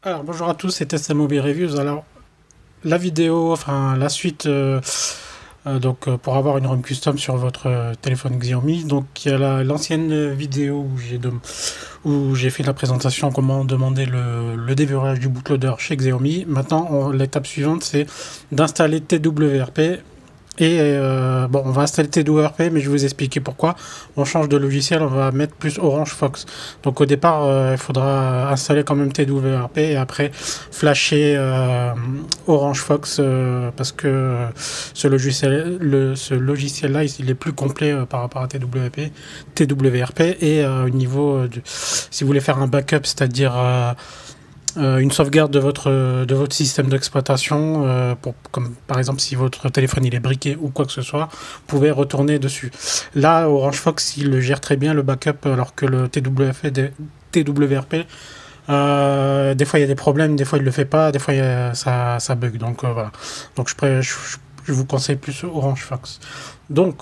Alors bonjour à tous, c'était Mobile Reviews. Alors la vidéo, enfin la suite, pour avoir une ROM custom sur votre téléphone Xiaomi, donc il y a l'ancienne vidéo où j'ai fait la présentation comment demander le déverrouillage du bootloader chez Xiaomi. Maintenant, l'étape suivante c'est d'installer TWRP. Et bon, on va installer TWRP, mais je vais vous expliquer pourquoi. On change de logiciel, on va mettre plus Orange Fox. Donc au départ, il faudra installer quand même TWRP et après flasher Orange Fox parce que ce logiciel-là, il est plus complet par rapport à TWRP et au niveau si vous voulez faire un backup, c'est-à-dire une sauvegarde de votre système d'exploitation, comme par exemple si votre téléphone il est briqué ou quoi que ce soit, vous pouvez retourner dessus. Là, Orange Fox il le gère très bien le backup, alors que le TWRP, des fois il y a des problèmes, des fois il le fait pas, des fois ça bug. Donc voilà. Donc je vous conseille plus Orange Fox. Donc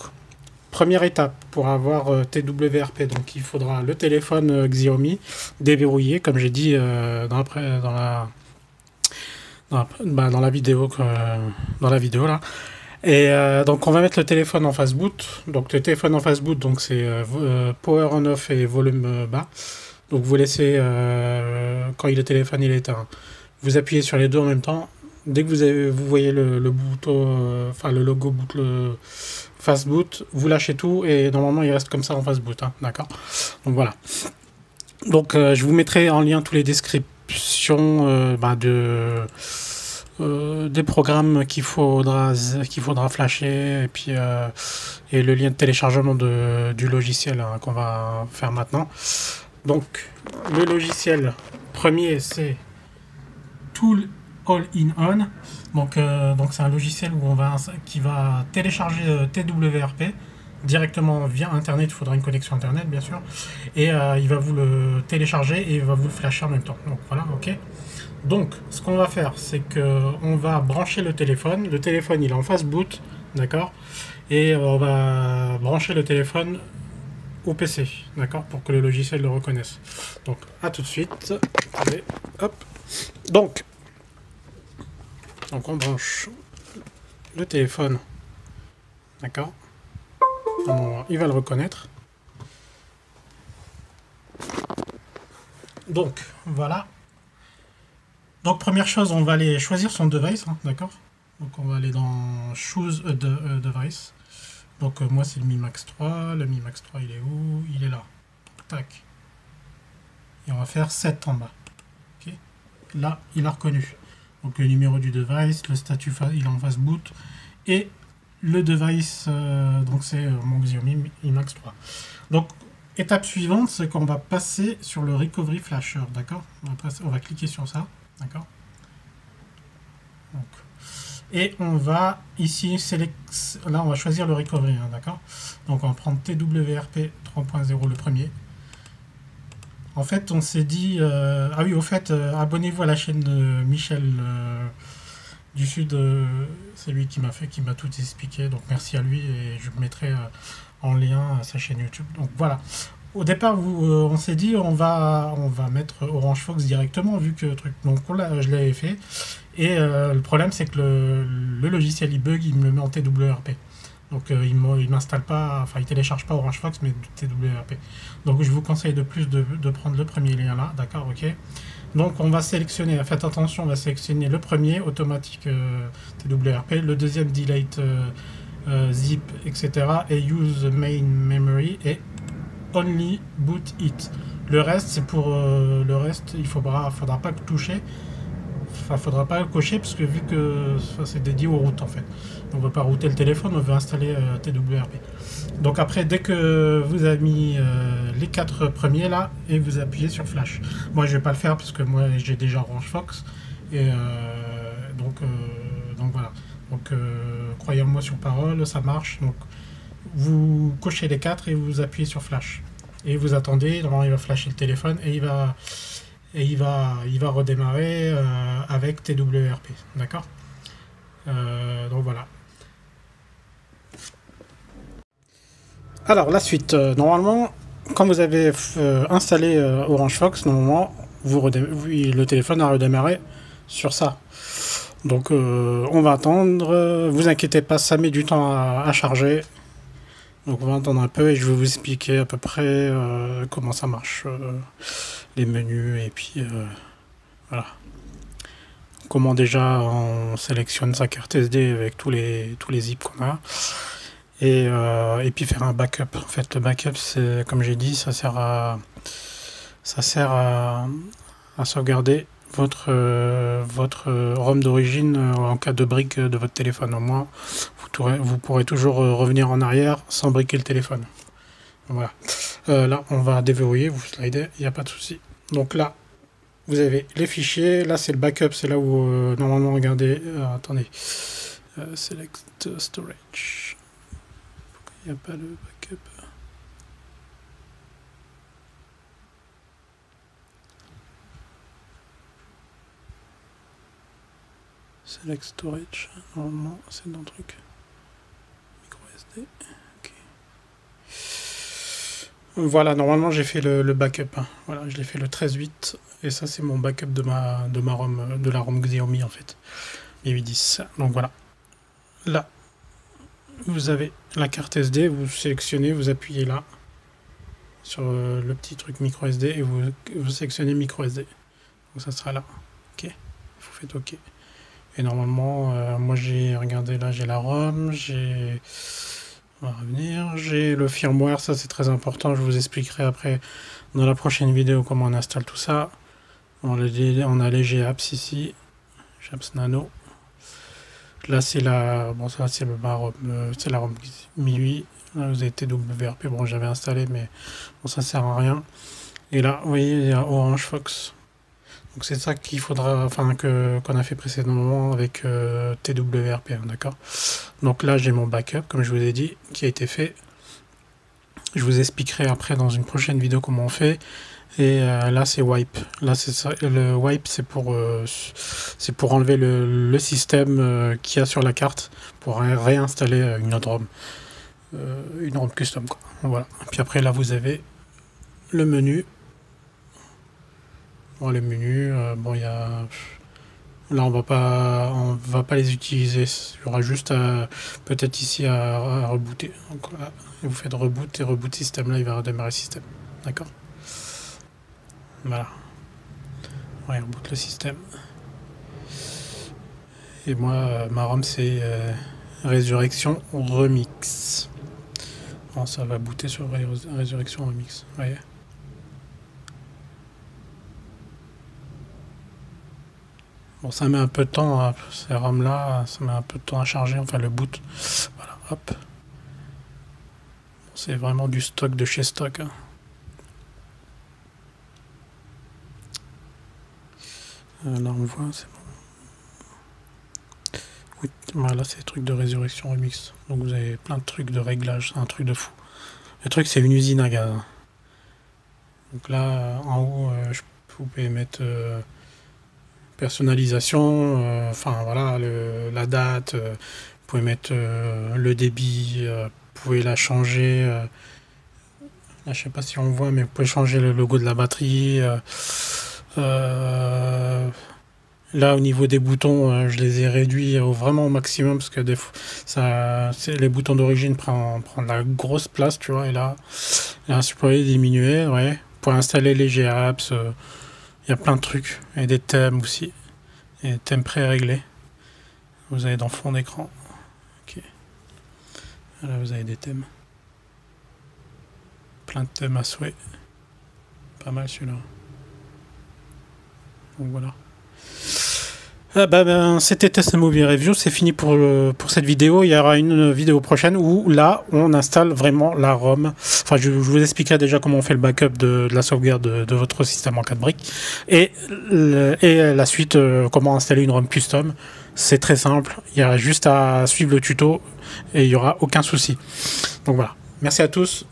première étape pour avoir TWRP, donc il faudra le téléphone Xiaomi déverrouillé, comme j'ai dit dans la vidéo là. Et donc on va mettre le téléphone en phase boot. Donc le téléphone en phase boot, donc c'est power on off et volume bas. Donc vous laissez quand le téléphone il est éteint, vous appuyez sur les deux en même temps. Dès que vous voyez le bouton, le logo boot, le fast boot, vous lâchez tout et normalement il reste comme ça en fast boot, hein, d'accord. Donc voilà. Donc je vous mettrai en lien tous les descriptions des programmes qu'il faudra flasher et le lien de téléchargement du logiciel, hein, qu'on va faire maintenant. Donc le logiciel premier c'est Tool All-in-On. Donc c'est un logiciel qui va télécharger TWRP directement via internet. Il faudra une connexion internet bien sûr, et il va vous le télécharger et il va vous le flasher en même temps. Donc voilà, ok. Donc ce qu'on va faire, c'est que on va brancher le téléphone il est en phase boot, d'accord, et on va brancher le téléphone au PC, d'accord, pour que le logiciel le reconnaisse. Donc à tout de suite. Allez, hop. Donc on branche le téléphone, d'accord, il va le reconnaître. Donc voilà. Donc première chose, on va aller choisir son device, hein, d'accord. Donc on va aller dans Choose a device. Donc moi c'est le Mi Max 3. Le Mi Max 3 il est où? Il est là. Donc, tac. Et on va faire 7 en bas. Okay. Là il a reconnu. Donc le numéro du device, le statut il est en phase boot, et le device, donc c'est mon Xiaomi Mi Max 3. Donc étape suivante, c'est qu'on va passer sur le Recovery Flasher, d'accord. On va cliquer sur ça, d'accord. Et on va ici là on va choisir le Recovery, hein, d'accord. Donc on va prendre TWRP 3.0 le premier. En fait, on s'est dit... ah oui, au fait, abonnez-vous à la chaîne de Michel du Sud. C'est lui qui m'a tout expliqué. Donc merci à lui, et je mettrai en lien sa chaîne YouTube. Donc voilà. Au départ, on s'est dit on va mettre Orange Fox directement, vu que truc. Donc je l'avais fait. Et le problème, c'est que le logiciel il bug, il me le met en TWRP. Donc il m'installe pas, enfin il télécharge pas Orange Fox, mais TWRP. Donc je vous conseille de plus de prendre le premier lien là, d'accord, ok. Donc on va sélectionner, faites attention, on va sélectionner le premier, automatique TWRP, le deuxième delete zip, etc. et use main memory et only boot it. Le reste, c'est pour le reste, il faudra pas toucher. Enfin, faudra pas le cocher, parce que vu que c'est dédié aux routes en fait. On ne veut pas router le téléphone, on veut installer TWRP. Donc après, dès que vous avez mis les 4 premiers là, et vous appuyez sur Flash. Moi je vais pas le faire parce que moi j'ai déjà Orange Fox. Et donc voilà. Donc croyez-moi sur parole, ça marche. Donc vous cochez les 4 et vous appuyez sur Flash. Et vous attendez, normalement il va flasher le téléphone et il va redémarrer avec TWRP, d'accord. Donc voilà. Alors la suite, normalement, quand vous avez installé Orange Fox, normalement, le téléphone a redémarré sur ça. Donc on va attendre, vous inquiétez pas, ça met du temps à charger. Donc on va attendre un peu et je vais vous expliquer à peu près comment ça marche, les menus et puis voilà. Comment déjà on sélectionne sa carte SD avec tous les zips qu'on a. Et puis faire un backup. En fait, le backup, c'est comme j'ai dit, ça sert à sauvegarder votre ROM d'origine en cas de brique de votre téléphone. Au moins, vous pourrez toujours revenir en arrière sans briquer le téléphone. Voilà. Là, on va déverrouiller, vous slidez, il n'y a pas de souci. Donc là, vous avez les fichiers. Là, c'est le backup, c'est là où normalement, regardez. Attendez. Select storage. Il n'y a pas le backup. Select storage. Normalement, c'est dans le truc. Micro SD. Ok. Voilà, normalement, j'ai fait le backup. Hein. Voilà, je l'ai fait le 13.8. Et ça, c'est mon backup de ma ROM, de la ROM Xiaomi, en fait. Et 810. Donc voilà. Là, vous avez la carte SD, vous sélectionnez, vous appuyez là sur le petit truc micro SD et vous sélectionnez micro SD. Donc ça sera là. Ok. Vous faites OK. Et normalement, moi j'ai regardé là, j'ai la ROM, on va revenir, j'ai le firmware, ça c'est très important, je vous expliquerai après dans la prochaine vidéo comment on installe tout ça. On a les GApps ici, GApps Nano. Là c'est la, bon ça c'est la ROM MIUI. Là vous avez TWRP, bon j'avais installé mais bon ça sert à rien. Et là vous voyez il y a Orange Fox. Donc c'est ça qu'il faudra, enfin qu'on a fait précédemment avec TWRP, hein, d'accord. Donc là j'ai mon backup comme je vous ai dit qui a été fait. Je vous expliquerai après dans une prochaine vidéo comment on fait. Et là c'est wipe. Là c'est ça. Le wipe c'est pour enlever le système qu'il y a sur la carte pour réinstaller une autre ROM, une ROM custom quoi. Voilà. Et puis après là vous avez le menu. Bon, les menus, bon il y a. Là on va pas les utiliser. Il y aura juste peut-être ici à rebooter. Donc là vous faites reboot et reboot système. Là il va redémarrer le système. D'accord. Voilà. Ouais, on reboot le système. Et moi, ma ROM, c'est Résurrection Remix. Bon, ça va booter sur Résurrection Remix. Vous voyez. Bon, ça met un peu de temps, ces ROM-là, ça met un peu de temps à charger, enfin le boot. Voilà, hop. Bon, c'est vraiment du stock de chez stock. Hein. Là on voit, c'est bon. Oui, voilà, c'est des trucs de Résurrection Remix. Donc vous avez plein de trucs de réglage, c'est un truc de fou. Le truc c'est une usine à gaz. Donc là, en haut, vous pouvez mettre personnalisation, enfin voilà, la date, vous pouvez mettre le débit, vous pouvez la changer. Là, je sais pas si on voit, mais vous pouvez changer le logo de la batterie. Là au niveau des boutons je les ai réduits vraiment au maximum parce que des fois les boutons d'origine prennent la grosse place, tu vois, et là je pourrais les diminuer, ouais, pour installer les GApps, il y a plein de trucs et des thèmes aussi, et des thèmes pré-réglés. Vous avez dans le fond d'écran. Ok. Là vous avez des thèmes, plein de thèmes à souhait, pas mal celui-là. Donc voilà. C'était Test Movie Review, c'est fini pour cette vidéo. Il y aura une vidéo prochaine où là on installe vraiment la ROM. Enfin je vous expliquerai déjà comment on fait le backup de la sauvegarde de votre système en 4 briques et la suite, comment installer une ROM custom. C'est très simple, il y a juste à suivre le tuto et il n'y aura aucun souci. Donc voilà, merci à tous